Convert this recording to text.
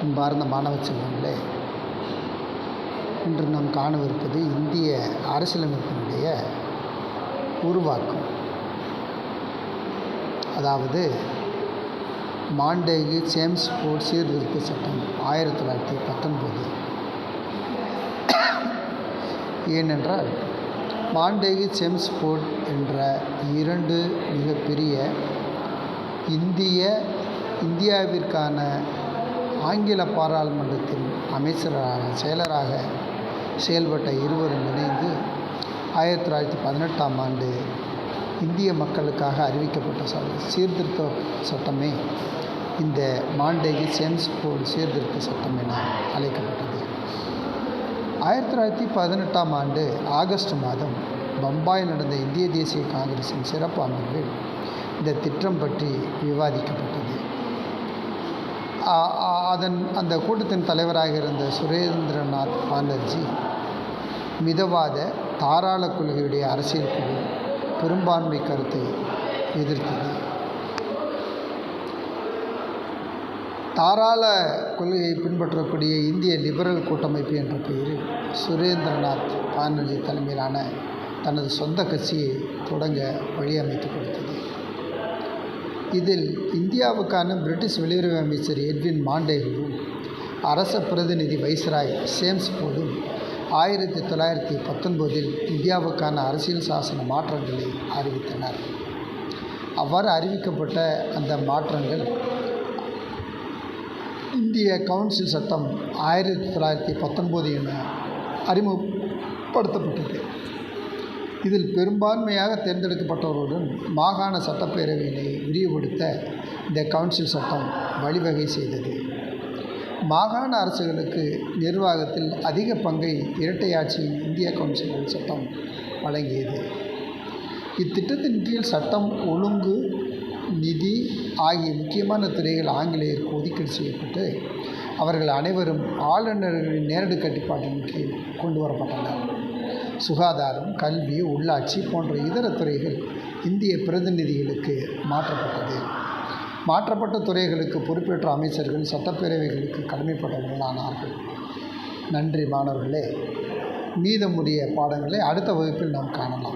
அன்பார்ந்த மாணவ செல்வங்களே, இன்று நாம் காணவிருப்பது இந்திய அரசியலமைப்பினுடைய உருவாக்கம். அதாவது மாண்டேகு சேம்ஸ்ஃபோர்ட் சீர்திருத்த சட்டம் 1919. ஏனென்றால் மாண்டேகு சேம்ஸ்ஃபோர்ட் என்ற இரண்டு மிகப்பெரிய இந்தியாவிற்கான ஆங்கில பாராளுமன்றத்தின் செயலராக செயல்பட்ட இருவரும் இணைந்து 1918ஆம் ஆண்டு இந்திய மக்களுக்காக அறிவிக்கப்பட்ட சீர்திருத்த சட்டமே இந்த மாண்டேகு சேம்ஸ்ஃபோர்ட் சீர்திருத்த சட்டம் என அழைக்கப்பட்டது. 1918ஆம் ஆண்டு ஆகஸ்ட் மாதம் பம்பாயில் நடந்த இந்திய தேசிய காங்கிரஸின் சிறப்பு அமர்வில் இந்த திட்டம் பற்றி விவாதிக்கப்பட்டது. அந்த கூட்டத்தின் தலைவராக இருந்த சுரேந்திரநாத் பானர்ஜி மிதவாத தாராள கொள்கையுடைய அரசியல் குழு பெரும்பான்மை கருத்தை எதிர்த்தது. தாராள கொள்கையை பின்பற்றக்கூடிய இந்திய லிபரல் கூட்டமைப்பு என்ற பெயரில் சுரேந்திரநாத் பானர்ஜி தலைமையிலான தனது சொந்த கட்சியை தொடங்க வழியமைத்து கொடுத்தது. இதில் இந்தியாவுக்கான பிரிட்டிஷ் வெளியுறவு அமைச்சர் எட்வின் மாண்டேகுவும் அரச பிரதிநிதி வைஸ்ராய் சேம்ஸ்ஃபோர்டும் 1919இல் இந்தியாவுக்கான அரசியல் சாசன மாற்றங்களை அறிவித்தனர். அவ்வாறு அறிவிக்கப்பட்ட அந்த மாற்றங்கள் இந்திய கவுன்சில் சட்டம் 1919 என அறிமுகப்படுத்தப்பட்டது. இதில் பெரும்பான்மையாக தேர்ந்தெடுக்கப்பட்டவர்களுடன் மாகாண சட்டப்பேரவையினை விரிவுபடுத்த இந்த கவுன்சில் சட்டம் வழிவகை செய்தது. மாகாண அரசுகளுக்கு நிர்வாகத்தில் அதிக பங்கை இரட்டையாட்சியின் இந்திய கவுன்சில் சட்டம் வழங்கியது. இத்திட்டத்தின் கீழ் சட்டம் ஒழுங்கு, நிதி ஆகிய முக்கியமான துறைகள் ஆங்கிலேயருக்கு ஒதுக்கீடு செய்யப்பட்டு அவர்கள் அனைவரும் ஆளுநர்களின் நேரடி கட்டுப்பாட்டின் கீழ் கொண்டு வரப்பட்டனர். சுகாதாரம், கல்வி, உள்ளாட்சி போன்ற இதர துறைகள் இந்திய பிரதிநிதிகளுக்கு மாற்றப்பட்டது. மாற்றப்பட்ட துறைகளுக்கு பொறுப்பேற்ற அமைச்சர்கள் சட்டப்பேரவைகளுக்கு கடமைப்பட்டவர்களானார்கள். நன்றி மாணவர்களே. மீதமுடைய பாடங்களை அடுத்த வகுப்பில் நாம் காணலாம்.